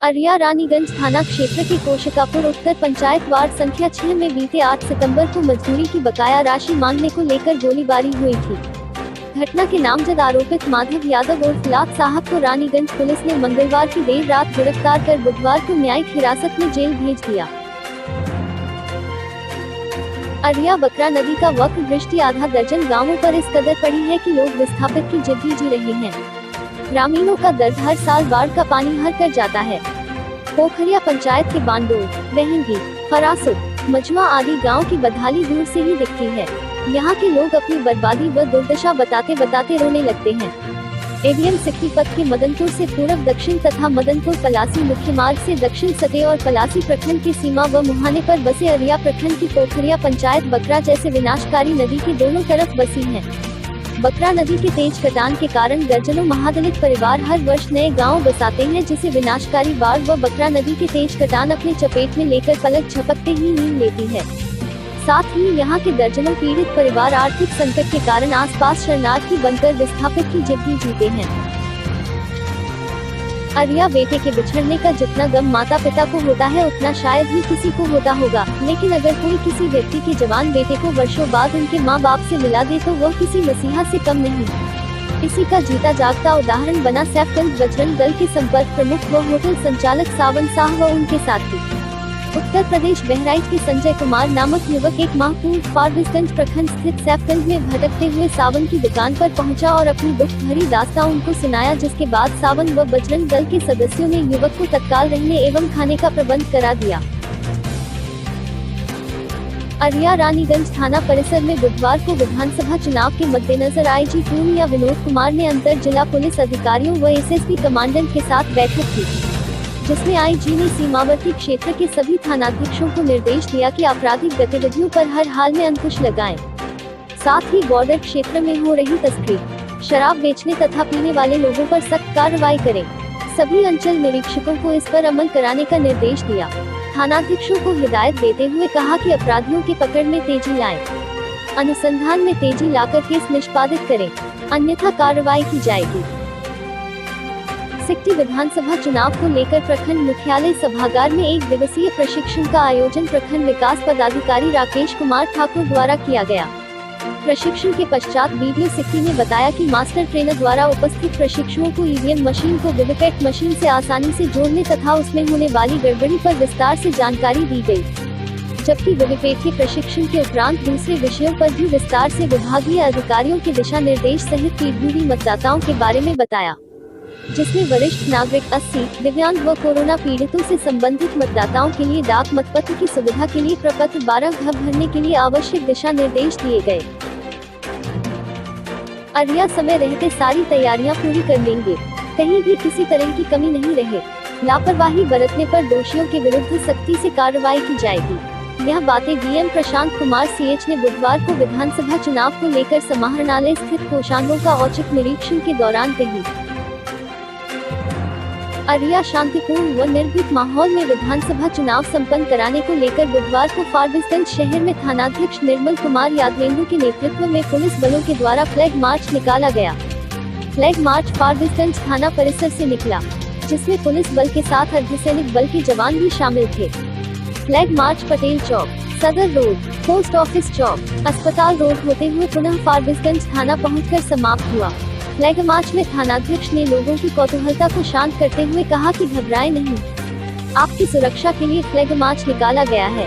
अरिया रानीगंज थाना क्षेत्र के कोशिकापुर उत्तर पंचायत वार्ड संख्या 6 में बीते 8 सितंबर को मजदूरी की बकाया राशि मांगने को लेकर गोलीबारी हुई थी। घटना के नामजद आरोपित माधव यादव उर्फ लाट साहब को रानीगंज पुलिस ने मंगलवार की देर रात गिरफ्तार कर बुधवार को न्यायिक हिरासत में जेल भेज दिया। अरिया बकरा नदी का वक्र दृष्टि आधा दर्जन गांवों पर इस कदर पड़ी है कि लोग विस्थापित की जिंदगी जी रहे हैं। ग्रामीणों का दर्द हर साल बाढ़ का पानी हर कर जाता है। पोखरिया पंचायत के बांडोर, बहंगी, फरासुत, मजुआ आदि गांव की बदहाली दूर से ही दिखती है। यहाँ के लोग अपनी बर्बादी व दुर्दशा बताते बताते रोने लगते हैं। एवीएम सिक्की पथ के मदनपुर से पूर्व दक्षिण तथा मदनपुर पलासी मुख्य मार्ग से दक्षिण सटे और पलासी प्रखंड की सीमा व मुहाने पर बसे अरिया प्रखंड की पोखरिया पंचायत बकरा जैसे विनाशकारी नदी के दोनों तरफ बसी है। बकरा नदी के तेज कटान के कारण दर्जनों महादलित परिवार हर वर्ष नए गांव बसाते हैं, जिसे विनाशकारी बाढ़ व बकरा नदी के तेज कटान अपने चपेट में लेकर पलक झपकते ही नींद लेती है। साथ ही यहाँ के दर्जनों पीड़ित परिवार आर्थिक संकट के कारण आसपास शरणार्थी बनकर विस्थापित की जिंदगी जीते हैं। अरिया बेटे के बिछड़ने का जितना गम माता पिता को होता है उतना शायद ही किसी को होता होगा, लेकिन अगर कोई किसी व्यक्ति के जवान बेटे को वर्षों बाद उनके माँ बाप से मिला दे तो वह किसी मसीहा से कम नहीं। इसी का जीता जागता उदाहरण बना सैफगंज बजरंग दल के संपर्क प्रमुख व होटल संचालक सावन साह व उनके साथी। उत्तर प्रदेश बहराइच के संजय कुमार नामक युवक एक माह पूर्व फारबिसगंज प्रखंड स्थित सैफगंज में भटकते हुए सावन की दुकान पर पहुंचा और अपनी दुख भरी दास्तां उनको सुनाया, जिसके बाद सावन व बजरंग दल के सदस्यों ने युवक को तत्काल रहने एवं खाने का प्रबंध करा दिया। अरिया रानीगंज थाना परिसर में बुधवार को विधानसभा चुनाव के मद्देनजर आईजी पूर्णिया विनोद कुमार ने अंतर जिला पुलिस अधिकारियों व एसएसपी कमांडेंट के साथ बैठक की, जिसमें आईजी ने सीमावर्ती क्षेत्र के सभी थानाध्यक्षों को निर्देश दिया कि आपराधिक गतिविधियों पर हर हाल में अंकुश लगाएं। साथ ही बॉर्डर क्षेत्र में हो रही तस्करी, शराब बेचने तथा पीने वाले लोगों पर सख्त कार्रवाई करें। सभी अंचल निरीक्षकों को इस पर अमल कराने का निर्देश दिया। थानाध्यक्षों को हिदायत देते हुए कहा कि अपराधियों की पकड़ में तेजी लाएं, अनुसंधान में तेजी लाकर केस निष्पादित करें, अन्यथा कार्रवाई की जाएगी। सिकटी विधानसभा चुनाव को लेकर प्रखंड मुख्यालय सभागार में एक दिवसीय प्रशिक्षण का आयोजन प्रखंड विकास पदाधिकारी राकेश कुमार ठाकुर द्वारा किया गया। प्रशिक्षण के पश्चात वीडियो सिकटी ने बताया कि मास्टर ट्रेनर द्वारा उपस्थित प्रशिक्षुओं को ईवीएम मशीन को वीवीपैट मशीन से आसानी से जोड़ने तथा उसमें होने वाली गड़बड़ी पर विस्तार से जानकारी दी गई, जबकि वीवीपैट के प्रशिक्षण के उपरांत दूसरे विषयों पर भी विस्तार से विभागीय अधिकारियों के दिशा निर्देश सहित पीढ़ी मतदाताओं के बारे में बताया, जिसमें वरिष्ठ नागरिक 80, दिव्यांग व कोरोना पीड़ितों से संबंधित मतदाताओं के लिए डाक मतपत्र की सुविधा के लिए प्रपत्र 12 घ भरने के लिए आवश्यक दिशा निर्देश दिए गए। अरिया समय रहते सारी तैयारियां पूरी कर लेंगे, कहीं भी किसी तरह की कमी नहीं रहे। लापरवाही बरतने पर दोषियों के विरुद्ध सख्ती से कार्रवाई की जाएगी। यह बातें डीएम प्रशांत कुमार सीएच ने बुधवार को विधानसभा चुनाव को लेकर समाहरणालय स्थित कोषांगों का औचक निरीक्षण के दौरान कही। अरिया शांतिपूर्ण व निर्भीक माहौल में विधानसभा चुनाव संपन्न कराने को लेकर बुधवार को फारबिसगंज शहर में थानाध्यक्ष निर्मल कुमार यादवेंदु के नेतृत्व में पुलिस बलों के द्वारा फ्लैग मार्च निकाला गया। फ्लैग मार्च फारबिसगंज थाना परिसर से निकला, जिसमें पुलिस बल के साथ अर्धसैनिक बल के जवान भी शामिल थे। फ्लैग मार्च पटेल चौक, सदर रोड, पोस्ट ऑफिस चौक, अस्पताल रोड होते हुए पुनः फारबिसगंज थाना पहुंचकर समाप्त हुआ। फ्लैग मार्च में थानाध्यक्ष ने लोगों की कौतूहलता को शांत करते हुए कहा कि घबराएं नहीं, आपकी सुरक्षा के लिए फ्लैग मार्च निकाला गया है।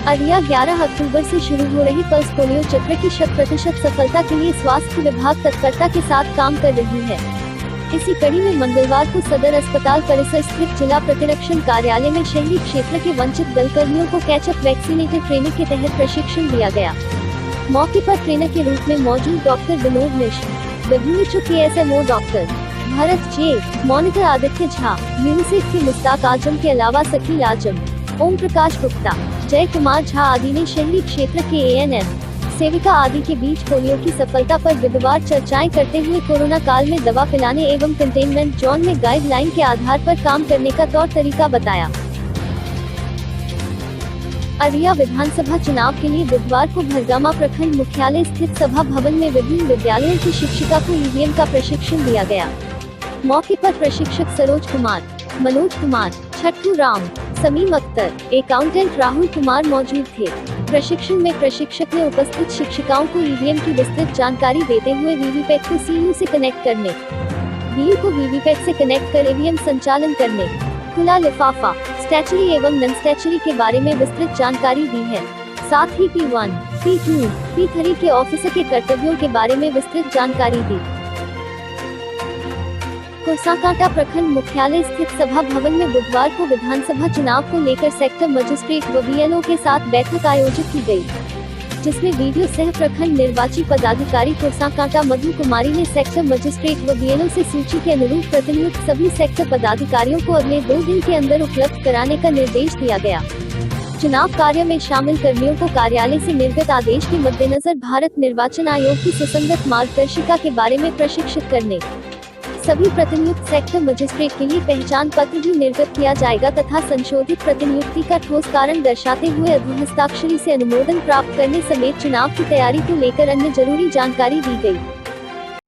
अरिया 11 अक्टूबर से शुरू हो रही पल्स पोलियो चक्र की 100% सफलता के लिए स्वास्थ्य विभाग तत्परता के साथ काम कर रही है। इसी कड़ी में मंगलवार को सदर अस्पताल परिसर स्थित जिला प्रतिरक्षण कार्यालय में शहरी क्षेत्र के वंचित दलकर्मियों को कैचअप वैक्सीनेटेड ट्रेनिंग के तहत प्रशिक्षण दिया गया। मौके पर ट्रेनर के रूप में मौजूद डॉक्टर विनोद मिश्र, WHO के SMO डॉक्टर भरत जे, मॉनिटर आदित्य झा, यूनिसेफ की मुस्ताक आजम के अलावा सकील आजम, ओम प्रकाश गुप्ता, जय कुमार झा आदि ने शहरी क्षेत्र के ANM सेविका आदि के बीच पोलियो की सफलता पर बुधवार चर्चाएं करते हुए कोरोना काल में दवा पिलाने एवं कंटेनमेंट जोन में गाइडलाइन के आधार पर काम करने का तौर तरीका बताया। अरिया विधानसभा चुनाव के लिए बुधवार को भरगामा प्रखंड मुख्यालय स्थित सभा भवन में विभिन्न विद्यालयों की शिक्षिका को ईवीएम का प्रशिक्षण दिया गया। मौके पर प्रशिक्षक सरोज कुमार, मनोज कुमार, छट्टू राम, समीम अख्तर, अकाउंटेंट राहुल कुमार मौजूद थे। प्रशिक्षण में प्रशिक्षक ने उपस्थित शिक्षिकाओं को ईवीएम की विस्तृत जानकारी देते हुए वीवीपैट को सीयू से कनेक्ट करने, बीयू को वीवीपैट से कनेक्ट कर ईवीएम संचालन करने, खुला लिफाफा, स्टैचुरी एवं नॉन स्टैचुरी के बारे में विस्तृत जानकारी दी है। साथ ही P1, P2, P3 के ऑफिसर के कर्तव्यों के बारे में विस्तृत जानकारी दी। कुर्साकांटा प्रखंड मुख्यालय स्थित सभा भवन में बुधवार को विधानसभा चुनाव को लेकर सेक्टर मजिस्ट्रेट व बीएलओ के साथ बैठक आयोजित की गई, जिसमें वीडियो सह प्रखंड निर्वाची पदाधिकारी कुर्साकांटा मधु कुमारी ने सेक्टर मजिस्ट्रेट व बीएलओ से सूची के अनुरूप प्रतिनियुक्त सभी सेक्टर पदाधिकारियों को अगले 2 दिन के अंदर उपलब्ध कराने का निर्देश दिया गया। चुनाव कार्य में शामिल कर्मियों को कार्यालय से निर्गत आदेश के मद्देनजर भारत निर्वाचन आयोग की सुसंगत मार्गदर्शिका के बारे में प्रशिक्षित करने, सभी प्रतिनियुक्त सेक्टर मजिस्ट्रेट के लिए पहचान पत्र भी निर्गत किया जाएगा तथा संशोधित प्रतिनियुक्ति का ठोस कारण दर्शाते हुए अधोहस्ताक्षरी से अनुमोदन प्राप्त करने समेत चुनाव की तैयारी को लेकर अन्य जरूरी जानकारी दी गई।